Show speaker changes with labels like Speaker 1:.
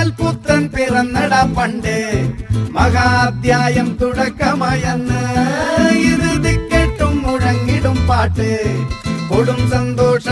Speaker 1: നാളിൽ പുത്രൻ പിറന്നടാ പണ്ട് മഹാധ്യായം തുടക്കമയന്ന് ഇരുതി കേട്ടും മുഴങ്ങിടും പാട്ട് കൊടും സന്തോഷ